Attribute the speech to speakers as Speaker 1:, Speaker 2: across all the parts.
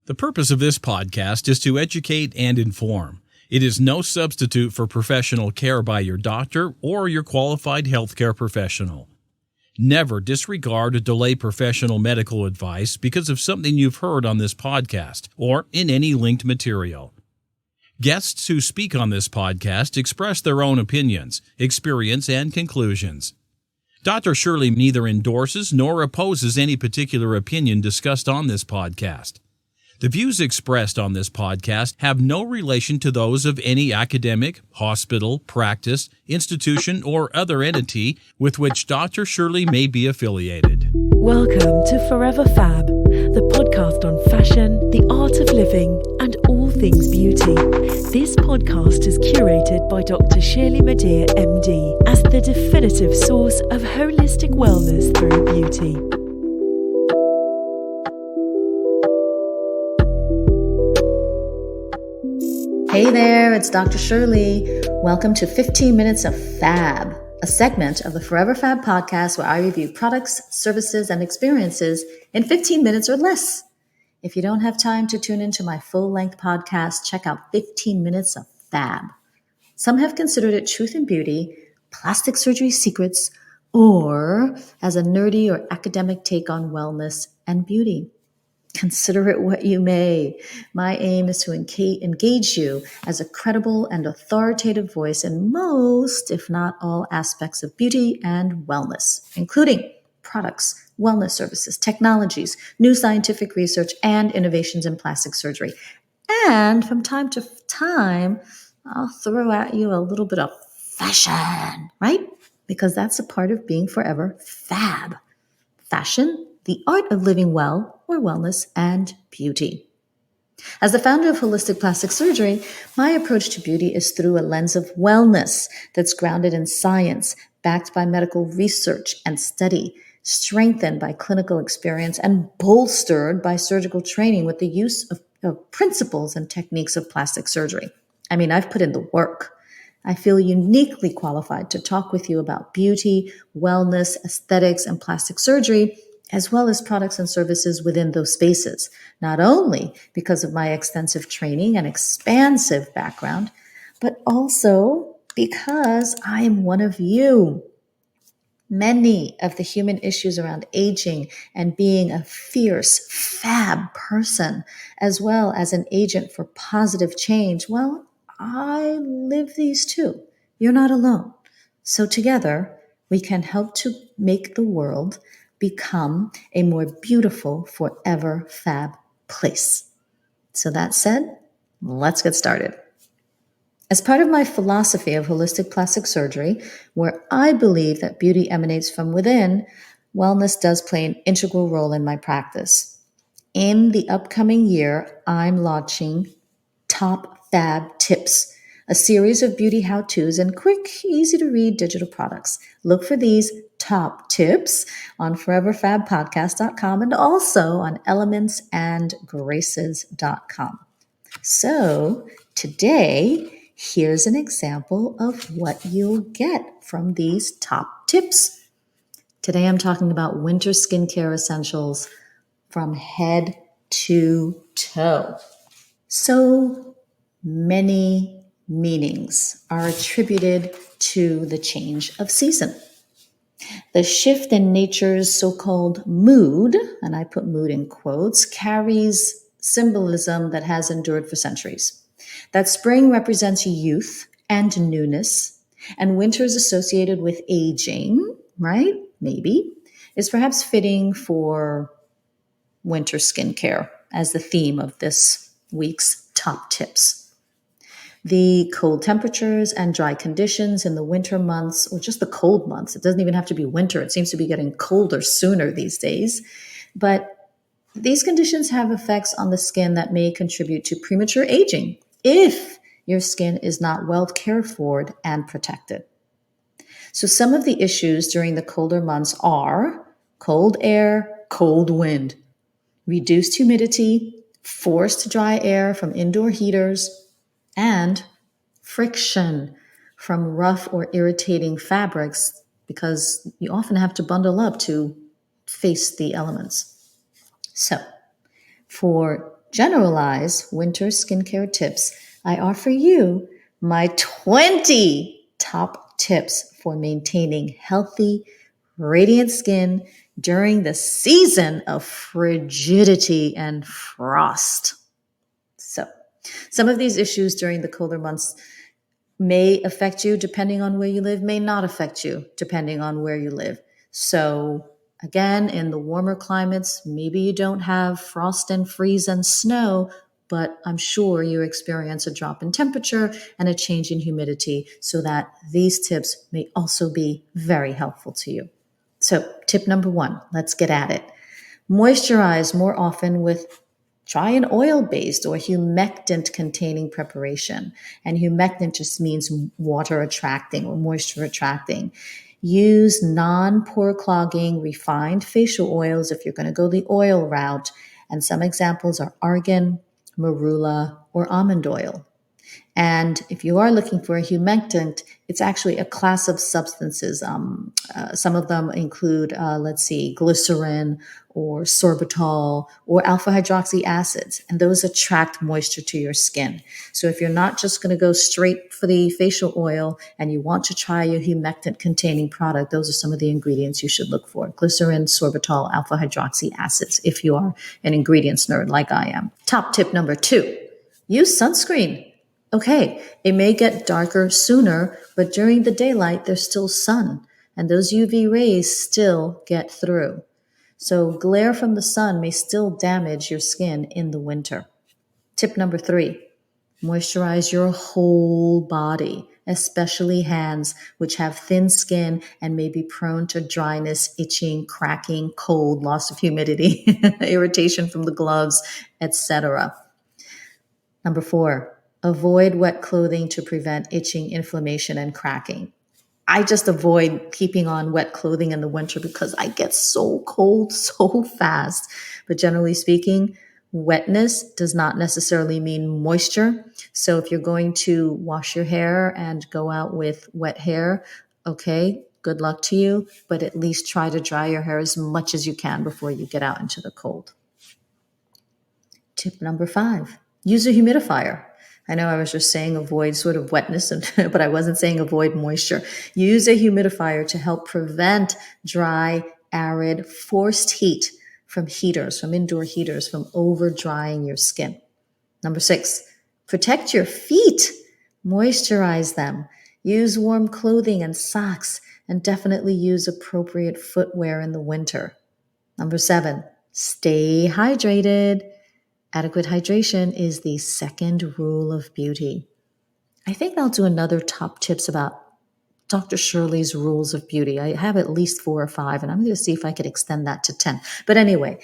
Speaker 1: The purpose of this podcast is to educate and inform. It is no substitute for professional care by your doctor or your qualified healthcare professional. Never disregard or delay professional medical advice because of something you've heard on this podcast or in any linked material. Guests who speak on this podcast express their own opinions, experience, and conclusions. Dr. Shirley neither endorses nor opposes any particular opinion discussed on this podcast. The views expressed on this podcast have no relation to those of any academic, hospital, practice, institution, or other entity with which Dr. Shirley may be affiliated.
Speaker 2: Welcome to Forever Fab, the podcast on fashion, the art of living, and all things beauty. This podcast is curated by Dr. Shirley Madhere, MD, as the definitive source of holistic wellness through beauty.
Speaker 3: Hey there, it's Dr. Shirley. Welcome to 15 Minutes of FAB, a segment of the Forever Fab podcast where I review products, services, and experiences in 15 minutes or less. If you don't have time to tune into my full-length podcast, check out 15 Minutes of FAB. Some have considered it truth and beauty, plastic surgery secrets, or as a nerdy or academic take on wellness and beauty. Consider it what you may. My aim is to engage you as a credible and authoritative voice in most, if not all, aspects of beauty and wellness, including products, wellness services, technologies, new scientific research, and innovations in plastic surgery. And from time to time, I'll throw at you a little bit of fashion, right? Because that's a part of being forever fab. Fashion, the art of living well, or wellness and beauty. As the founder of Holistic Plastic Surgery, my approach to beauty is through a lens of wellness that's grounded in science, backed by medical research and study, strengthened by clinical experience, and bolstered by surgical training with the use of principles and techniques of plastic surgery. I mean, I've put in the work. I feel uniquely qualified to talk with you about beauty, wellness, aesthetics, and plastic surgery, as well as products and services within those spaces, not only because of my extensive training and expansive background, but also because I'm one of you. Many of the human issues around aging and being a fierce, fab person, as well as an agent for positive change, well, I live these too. You're not alone. So together, we can help to make the world become a more beautiful, forever fab place. So that said, let's get started. As part of my philosophy of holistic plastic surgery, where I believe that beauty emanates from within, wellness does play an integral role in my practice. In the upcoming year, I'm launching Top Fab Tips, a series of beauty how-tos and quick, easy-to-read digital products. Look for these top tips on foreverfabpodcast.com and also on elementsandgraces.com. So today, here's an example of what you'll get from these top tips. Today, I'm talking about winter skincare essentials from head to toe. So many meanings are attributed to the change of season. The shift in nature's so-called mood, and I put mood in quotes, carries symbolism that has endured for centuries. That spring represents youth and newness, and winter is associated with aging, right? Maybe, is perhaps fitting for winter skincare as the theme of this week's top tips. The cold temperatures and dry conditions in the winter months, or just the cold months. It doesn't even have to be winter. It seems to be getting colder sooner these days. But these conditions have effects on the skin that may contribute to premature aging if your skin is not well cared for and protected. So some of the issues during the colder months are cold air, cold wind, reduced humidity, forced dry air from indoor heaters, and friction from rough or irritating fabrics because you often have to bundle up to face the elements. So for generalized winter skincare tips, I offer you my 20 top tips for maintaining healthy, radiant skin during the season of frigidity and frost. So, some of these issues during the colder months may affect you depending on where you live, may not affect you depending on where you live. So, again, in the warmer climates, maybe you don't have frost and freeze and snow, but I'm sure you experience a drop in temperature and a change in humidity, so that these tips may also be very helpful to you. So, tip number 1, let's get at it. Moisturize more often with try an oil-based or humectant containing preparation. And humectant just means water attracting or moisture attracting. Use non-pore clogging refined facial oils if you're going to go the oil route. And some examples are argan, marula, or almond oil. And if you are looking for a humectant, it's actually a class of substances. Some of them include, glycerin or sorbitol or alpha hydroxy acids, and those attract moisture to your skin. So if you're not just going to go straight for the facial oil and you want to try a humectant containing product, those are some of the ingredients you should look for: glycerin, sorbitol, alpha hydroxy acids, if you are an ingredients nerd like I am. Top tip number 2, use sunscreen. Okay, it may get darker sooner, but during the daylight, there's still sun, and those UV rays still get through. So glare from the sun may still damage your skin in the winter. Tip number 3, moisturize your whole body, especially hands, which have thin skin and may be prone to dryness, itching, cracking, cold, loss of humidity, irritation from the gloves, etc. Number 4, avoid wet clothing to prevent itching, inflammation, and cracking. I just avoid keeping on wet clothing in the winter because I get so cold so fast. But generally speaking, wetness does not necessarily mean moisture. So if you're going to wash your hair and go out with wet hair, okay, good luck to you. But at least try to dry your hair as much as you can before you get out into the cold. Tip number 5, use a humidifier. I know I was just saying avoid sort of wetness, but I wasn't saying avoid moisture. Use a humidifier to help prevent dry, arid, forced heat from heaters, from indoor heaters, from over drying your skin. Number 6, protect your feet. Moisturize them. Use warm clothing and socks, and definitely use appropriate footwear in the winter. Number 7, stay hydrated. Adequate hydration is the second rule of beauty. I think I'll do another top tips about Dr. Shirley's rules of beauty. I have at least 4 or 5, and I'm going to see if I could extend that to 10. But anyway,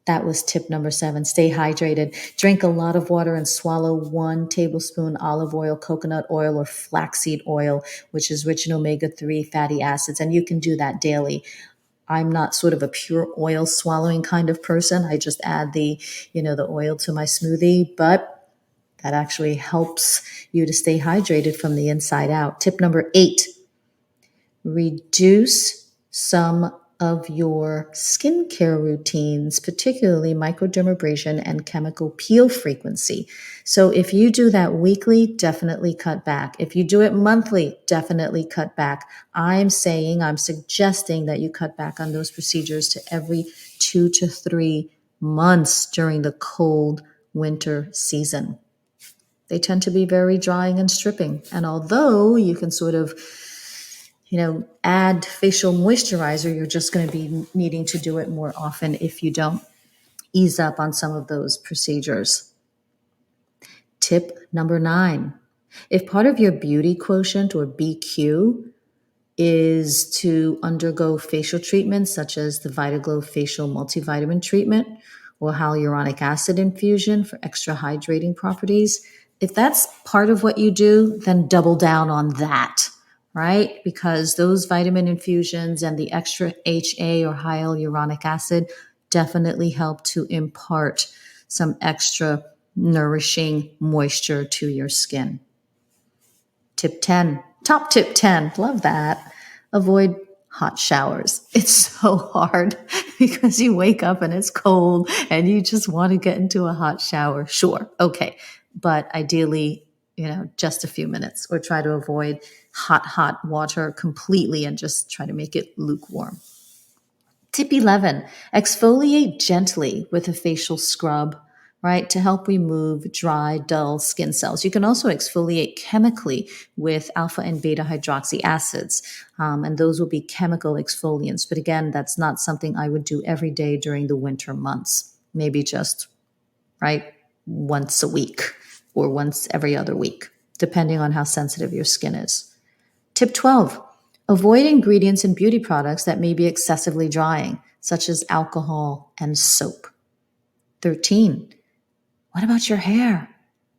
Speaker 3: that was tip number 7. Stay hydrated. Drink a lot of water and swallow 1 tablespoon olive oil, coconut oil, or flaxseed oil, which is rich in omega-3 fatty acids. And you can do that daily. I'm not sort of a pure oil swallowing kind of person. I just add the oil to my smoothie, but that actually helps you to stay hydrated from the inside out. Tip number 8, reduce some of your skincare routines, particularly microdermabrasion and chemical peel frequency. So if you do that weekly, definitely cut back. If you do it monthly, definitely cut back. I'm suggesting that you cut back on those procedures to every 2 to 3 months during the cold winter season. They tend to be very drying and stripping. And although you can sort of add facial moisturizer, you're just going to be needing to do it more often if you don't ease up on some of those procedures. Tip number 9, if part of your beauty quotient or BQ is to undergo facial treatments such as the VitaGlow facial multivitamin treatment or hyaluronic acid infusion for extra hydrating properties, if that's part of what you do, then double down on that. Right? Because those vitamin infusions and the extra HA or hyaluronic acid definitely help to impart some extra nourishing moisture to your skin. Tip 10, top tip 10, love that. Avoid hot showers. It's so hard because you wake up and it's cold and you just want to get into a hot shower. Sure. Okay. But ideally, just a few minutes, or try to avoid hot water completely and just try to make it lukewarm. Tip 11, exfoliate gently with a facial scrub, right, to help remove dry, dull skin cells. You can also exfoliate chemically with alpha and beta hydroxy acids, and those will be chemical exfoliants. But again, that's not something I would do every day during the winter months. Maybe just, right, once a week or once every other week, depending on how sensitive your skin is. Tip 12, avoid ingredients in beauty products that may be excessively drying, such as alcohol and soap. 13, what about your hair?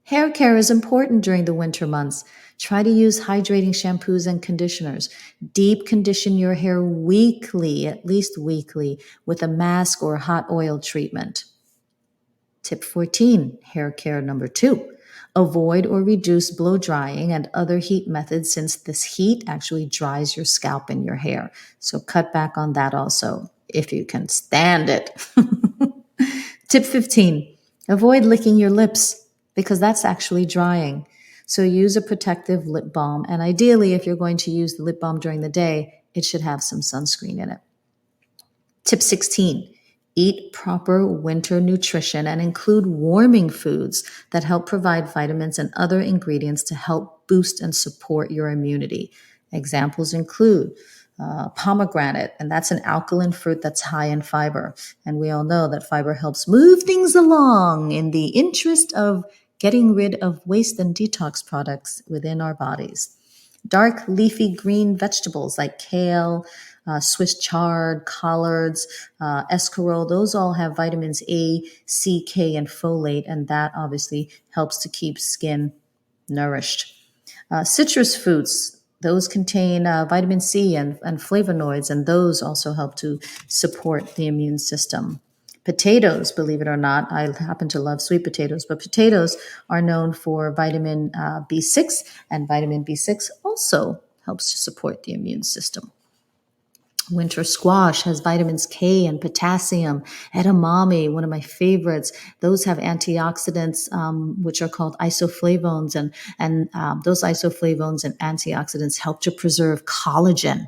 Speaker 3: Hair care is important during the winter months. Try to use hydrating shampoos and conditioners. Deep condition your hair weekly, at least weekly, with a mask or hot oil treatment. Tip 14, hair care number 2. Avoid or reduce blow drying and other heat methods, since this heat actually dries your scalp and your hair. So cut back on that also, if you can stand it. Tip 15, avoid licking your lips, because that's actually drying. So use a protective lip balm. And ideally, if you're going to use the lip balm during the day, it should have some sunscreen in it. Tip 16, eat proper winter nutrition and include warming foods that help provide vitamins and other ingredients to help boost and support your immunity. Examples include pomegranate, and that's an alkaline fruit that's high in fiber. And we all know that fiber helps move things along in the interest of getting rid of waste and detox products within our bodies. Dark leafy green vegetables like kale, Swiss chard, collards, escarole, those all have vitamins A, C, K, and folate, and that obviously helps to keep skin nourished. Citrus fruits, those contain vitamin C and flavonoids, and those also help to support the immune system. Potatoes, believe it or not, I happen to love sweet potatoes, but potatoes are known for vitamin B6, and vitamin B6 also helps to support the immune system. Winter squash has vitamins K and potassium. Edamame, one of my favorites, those have antioxidants, which are called isoflavones, and those isoflavones and antioxidants help to preserve collagen.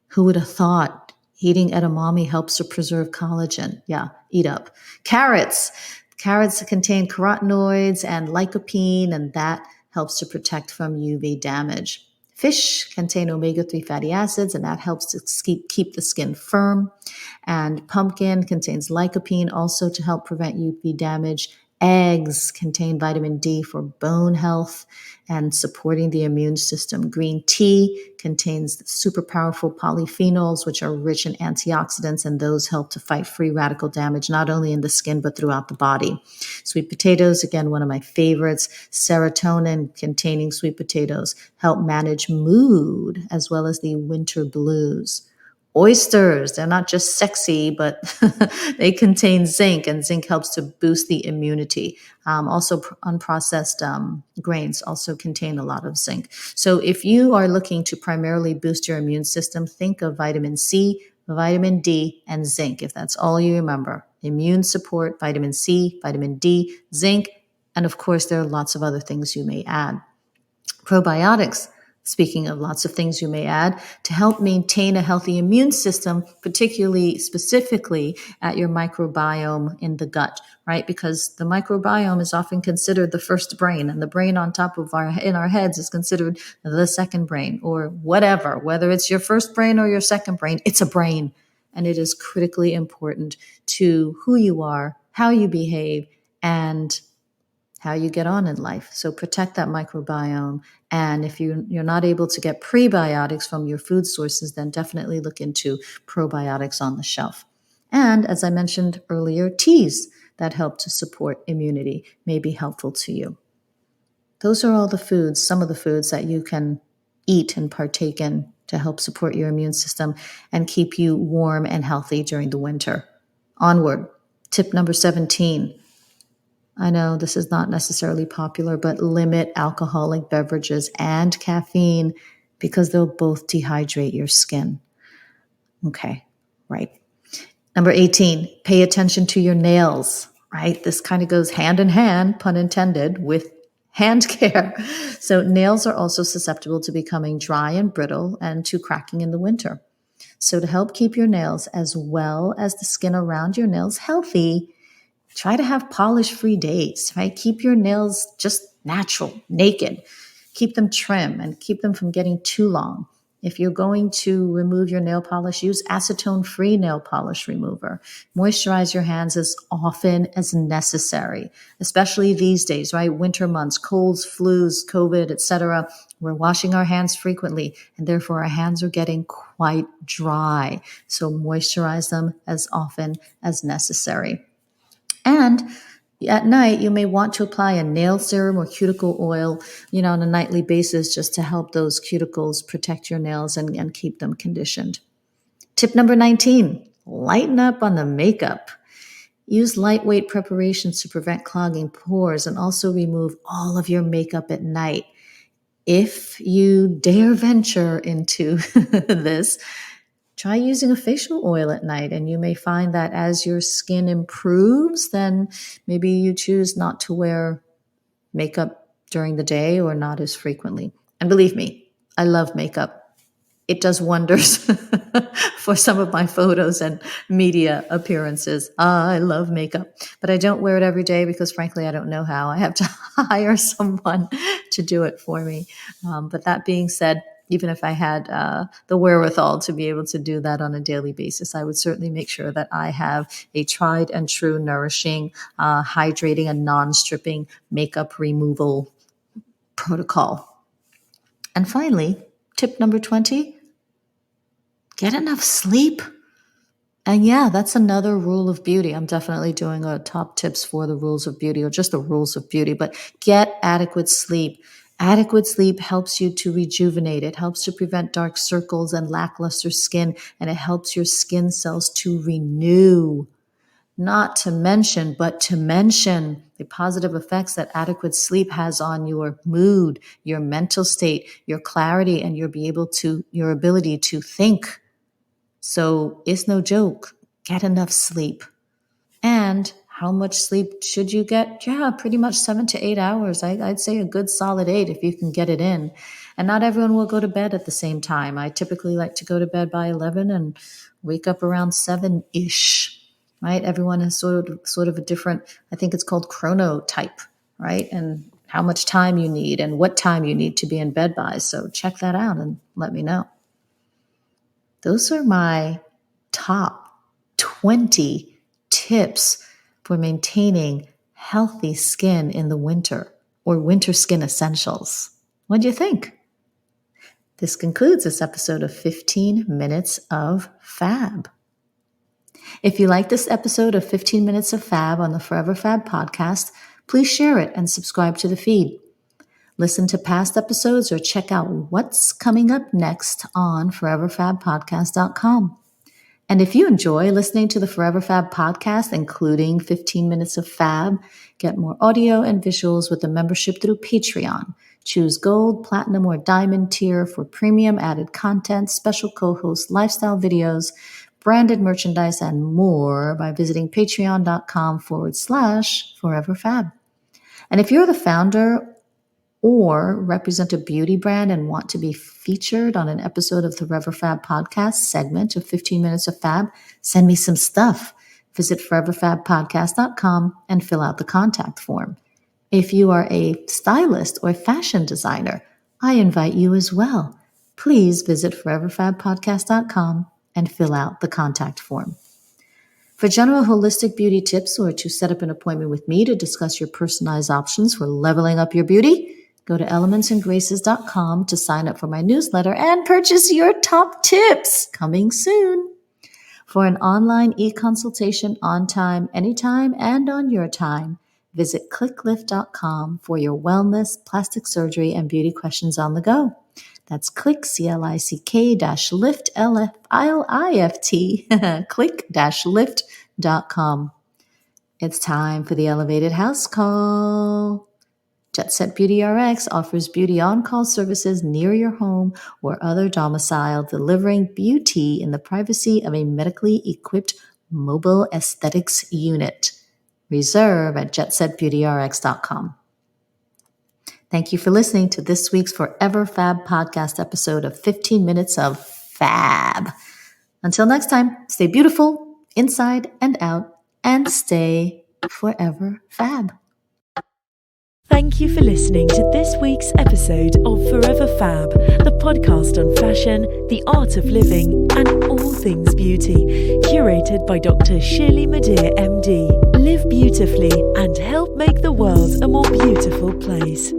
Speaker 3: Who would have thought eating edamame helps to preserve collagen? Yeah, eat up. Carrots contain carotenoids and lycopene, and that helps to protect from UV damage. Fish contain omega-3 fatty acids, and that helps to keep the skin firm. And pumpkin contains lycopene, also to help prevent UV damage. Eggs contain vitamin D for bone health and supporting the immune system. Green tea contains super powerful polyphenols, which are rich in antioxidants, and those help to fight free radical damage, not only in the skin, but throughout the body. Sweet potatoes, again, one of my favorites. Serotonin containing sweet potatoes help manage mood as well as the winter blues. Oysters, they're not just sexy, but they contain zinc, and zinc helps to boost the immunity. Also, unprocessed grains also contain a lot of zinc. So if you are looking to primarily boost your immune system, think of vitamin C, vitamin D, and zinc. If that's all you remember, immune support, vitamin C, vitamin D, zinc, and of course, there are lots of other things you may add. Probiotics, speaking of lots of things you may add, to help maintain a healthy immune system, specifically at your microbiome in the gut, right? Because the microbiome is often considered the first brain, and the brain on top of in our heads is considered the second brain, or whatever. Whether it's your first brain or your second brain, it's a brain. And it is critically important to who you are, how you behave, and how you get on in life. So protect that microbiome. And if you're not able to get prebiotics from your food sources, then definitely look into probiotics on the shelf. And as I mentioned earlier, teas that help to support immunity may be helpful to you. Those are all the foods, some of the foods that you can eat and partake in to help support your immune system and keep you warm and healthy during the winter. Onward. Tip number 17. I know this is not necessarily popular, but limit alcoholic beverages and caffeine, because they'll both dehydrate your skin. Okay, right. Number 18, pay attention to your nails, right? This kind of goes hand in hand, pun intended, with hand care. So nails are also susceptible to becoming dry and brittle and to cracking in the winter. So to help keep your nails as well as the skin around your nails healthy, try to have polish-free days, right? Keep your nails just natural, naked. Keep them trim and keep them from getting too long. If you're going to remove your nail polish, use acetone-free nail polish remover. Moisturize your hands as often as necessary, especially these days, right? Winter months, colds, flus, COVID, etc. We're washing our hands frequently, and therefore our hands are getting quite dry. So moisturize them as often as necessary. And at night, you may want to apply a nail serum or cuticle oil, on a nightly basis just to help those cuticles protect your nails and keep them conditioned. Tip number 19, lighten up on the makeup. Use lightweight preparations to prevent clogging pores and also remove all of your makeup at night. If you dare venture into this, try using a facial oil at night, and you may find that as your skin improves, then maybe you choose not to wear makeup during the day or not as frequently. And believe me, I love makeup. It does wonders for some of my photos and media appearances. I love makeup, but I don't wear it every day because frankly, I don't know how. I have to hire someone to do it for me. But that being said, even if I had the wherewithal to be able to do that on a daily basis, I would certainly make sure that I have a tried and true, nourishing, hydrating, and non-stripping makeup removal protocol. And finally, tip number 20, get enough sleep. And yeah, that's another rule of beauty. I'm definitely doing a top tips for the rules of beauty or just the rules of beauty, but get adequate sleep. Adequate sleep helps you to rejuvenate. It helps to prevent dark circles and lackluster skin, and it helps your skin cells to renew. Not to mention, but to mention the positive effects that adequate sleep has on your mood, your mental state, your clarity, and your ability to think. So it's no joke. Get enough sleep. And how much sleep should you get? Yeah, pretty much 7 to 8 hours. I'd say a good solid 8 if you can get it in. And not everyone will go to bed at the same time. I typically like to go to bed by 11 and wake up around 7-ish, right? Everyone has sort of a different, I think it's called chronotype, right? And how much time you need and what time you need to be in bed by. So check that out and let me know. Those are my top 20 tips for maintaining healthy skin in the winter, or winter skin essentials. What do you think? This concludes this episode of 15 Minutes of FAB. If you like this episode of 15 Minutes of FAB on the Forever Fab podcast, please share it and subscribe to the feed. Listen to past episodes or check out what's coming up next on foreverfabpodcast.com. And if you enjoy listening to the Forever Fab podcast, including 15 Minutes of Fab, get more audio and visuals with a membership through Patreon. Choose Gold, Platinum, or Diamond tier for premium added content, special co-host, lifestyle videos, branded merchandise, and more by visiting patreon.com/foreverfab. And if you're the founder or represent a beauty brand and want to be featured on an episode of the Forever Fab podcast segment of 15 Minutes of Fab, send me some stuff. Visit foreverfabpodcast.com and fill out the contact form. If you are a stylist or fashion designer, I invite you as well. Please visit foreverfabpodcast.com and fill out the contact form. For general holistic beauty tips or to set up an appointment with me to discuss your personalized options for leveling up your beauty, go to elementsandgraces.com to sign up for my newsletter and purchase your top tips, coming soon. For an online e-consultation on time, anytime, and on your time, visit clicklift.com for your wellness, plastic surgery, and beauty questions on the go. That's click-lift, L-F-I-L-I-F-T, click-lift.com. It's time for the elevated house call. Jet Set Beauty RX offers beauty on-call services near your home or other domicile, delivering beauty in the privacy of a medically equipped Mobile Aesthetics Unit. Reserve at jetsetbeautyrx.com. Thank you for listening to this week's Forever Fab podcast episode of 15 Minutes of Fab. Until next time, stay beautiful inside and out and stay forever fab.
Speaker 2: Thank you for listening to this week's episode of Forever Fab, the podcast on fashion, the art of living, and all things beauty, curated by Dr. Shirley Madhere, MD. Live beautifully and help make the world a more beautiful place.